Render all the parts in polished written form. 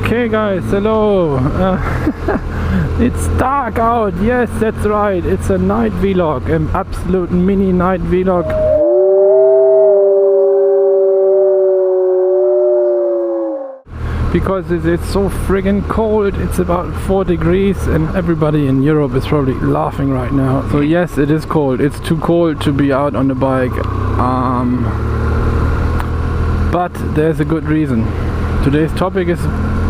Okay guys, hello. It's dark out. Yes, that's right. It's a night vlog, an absolute mini night vlog. Because it's so friggin' cold. It's about 4 degrees and everybody in Europe is probably laughing right now. So yes, it is cold. It's too cold to be out on the bike. But there's a good reason. Today's topic is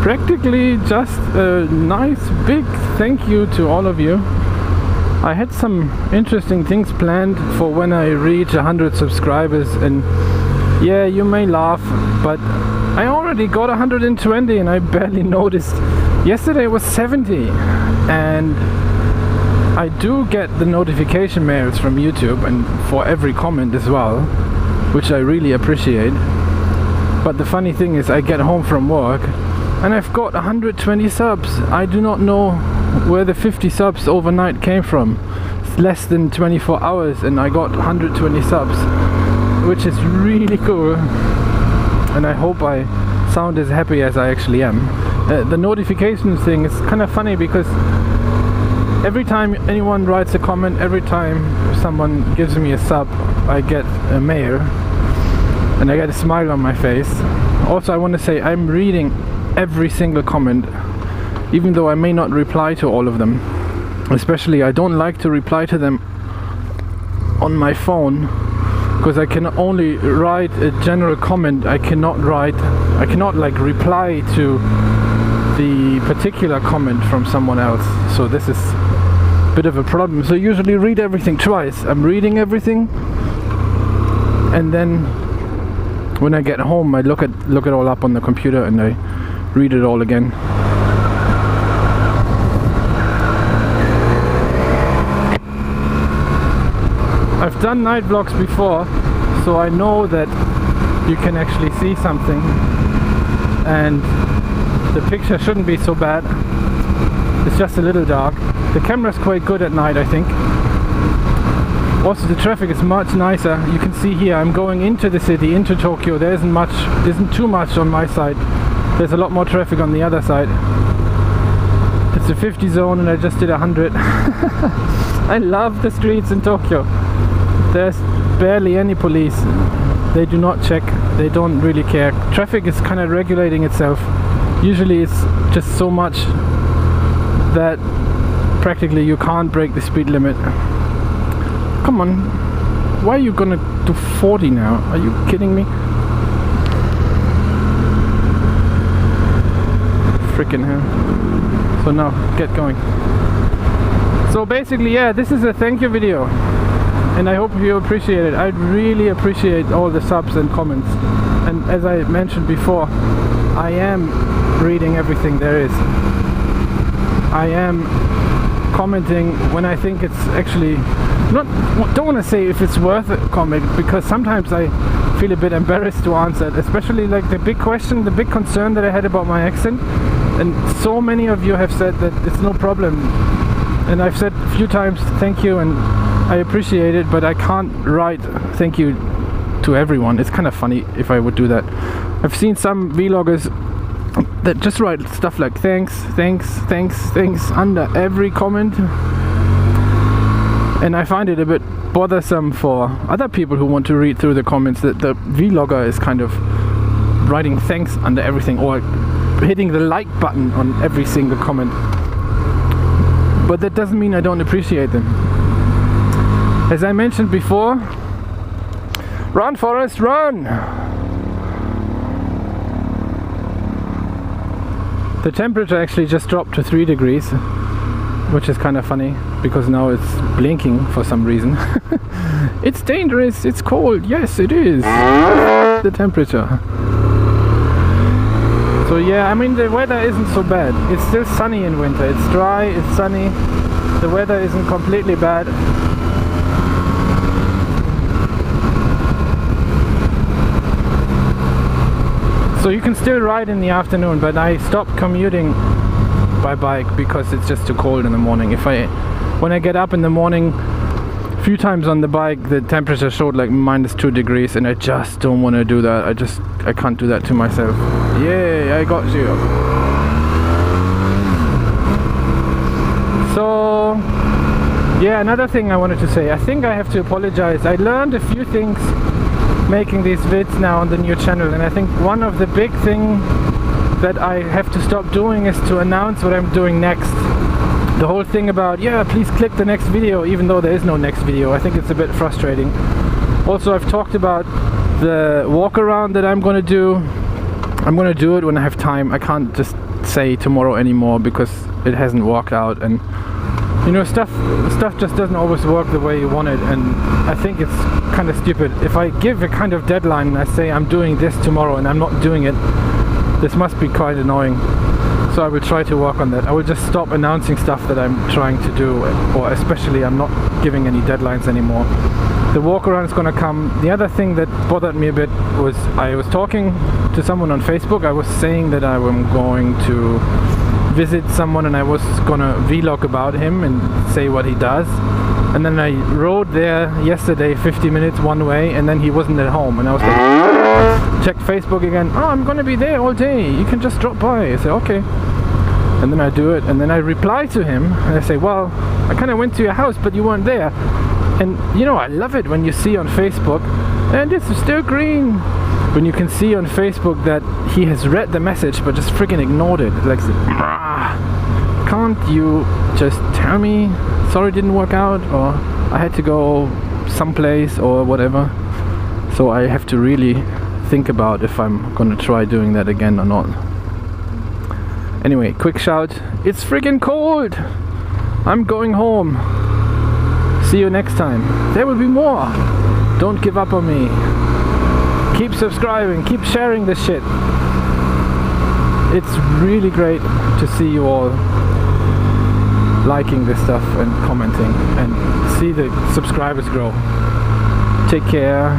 practically just a nice big thank you to all of you. I had some interesting things planned for when I reach 100 subscribers, and yeah, you may laugh, but I already got 120 and I barely noticed. Yesterday was 70, and I do get the notification mails from YouTube and for every comment as well, which I really appreciate. But the funny thing is, I get home from work and I've got 120 subs. I do not know where the 50 subs overnight came from. It's less than 24 hours and I got 120 subs, which is really cool. And I hope I sound as happy as I actually am. The notification thing is kind of funny because every time anyone writes a comment, every time someone gives me a sub, I get a mail and I get a smile on my face. Also, I want to say I'm reading every single comment, even though I may not reply to all of them. Especially, I don't like to reply to them on my phone, because I can only write a general comment. I cannot like reply to the particular comment from someone else. So this is a bit of a problem. So I usually read everything twice. I'm reading everything, and then when I get home, I look it all up on the computer and I read it all again. I've done night vlogs before, so I know that you can actually see something and the picture shouldn't be so bad. It's just a little dark. The camera's quite good at night, I think. Also, the traffic is much nicer. You can see here I'm going into the city, into Tokyo. There isn't too much on my side. There's a lot more traffic on the other side. It's a 50 zone and I just did 100. I love the streets in Tokyo. There's barely any police. They do not check. They don't really care. Traffic is kind of regulating itself. Usually it's just so much that practically you can't break the speed limit. Come on, why are you gonna do 40 now? Are you kidding me? Freaking hell. So now, get going. So basically, yeah, this is a thank you video. And I hope you appreciate it. I'd really appreciate all the subs and comments. And as I mentioned before, I am reading everything there is. I am commenting when I think it's actually don't want to say if it's worth a comment, because sometimes I feel a bit embarrassed to answer it, especially like the big question, the big concern that I had about my accent, and so many of you have said that it's no problem, and I've said a few times thank you and I appreciate it, but I can't write thank you to everyone. It's kind of funny if I would do that. I've seen some vloggers that just write stuff like thanks under every comment, and I find it a bit bothersome for other people who want to read through the comments that the vlogger is kind of writing thanks under everything or hitting the like button on every single comment. But that doesn't mean I don't appreciate them. As I mentioned before, run Forrest, run! The temperature actually just dropped to 3 degrees, which is kind of funny because now it's blinking for some reason. It's dangerous, it's cold, yes it is. The temperature. So yeah, I mean the weather isn't so bad. It's still sunny in winter. It's dry, it's sunny. The weather isn't completely bad. So you can still ride in the afternoon, but I stopped commuting by bike because it's just too cold in the morning. When I get up in the morning, a few times on the bike, the temperature showed like -2 degrees, and I just don't want to do that. I can't do that to myself. Yay, I got you. So yeah, another thing I wanted to say, I think I have to apologize. I learned a few things making these vids now on the new channel, and I think one of the big thing that I have to stop doing is to announce what I'm doing next. The whole thing about, yeah, please click the next video, even though there is no next video. I think it's a bit frustrating. Also, I've talked about the walk around that I'm gonna do. I'm gonna do it when I have time. I can't just say tomorrow anymore because it hasn't worked out, and you know, stuff just doesn't always work the way you want it, and I think it's kind of stupid. If I give a kind of deadline and I say I'm doing this tomorrow and I'm not doing it, this must be quite annoying. So I will try to work on that. I will just stop announcing stuff that I'm trying to do, or especially I'm not giving any deadlines anymore. The walk around is gonna come. The other thing that bothered me a bit was I was talking to someone on Facebook. I was saying that I am going to visit someone and I was gonna vlog about him and say what he does. And then I rode there yesterday 50 minutes one way, and then he wasn't at home, and I was like, checked Facebook again. Oh, I'm gonna be there all day, you can just drop by. I say okay, and then I do it, and then I reply to him and I say, well, I kind of went to your house but you weren't there. And you know, I love it when you see on Facebook, and it's still green, when you can see on Facebook that he has read the message but just freaking ignored it. Like, can't you just tell me, sorry, didn't work out, or I had to go someplace or whatever? So I have to really think about if I'm gonna try doing that again or not. Anyway, quick shout, it's freaking cold! I'm going home. See you next time. There will be more. Don't give up on me. Keep subscribing, keep sharing this shit. It's really great to see you all liking this stuff and commenting, and see the subscribers grow. Take care.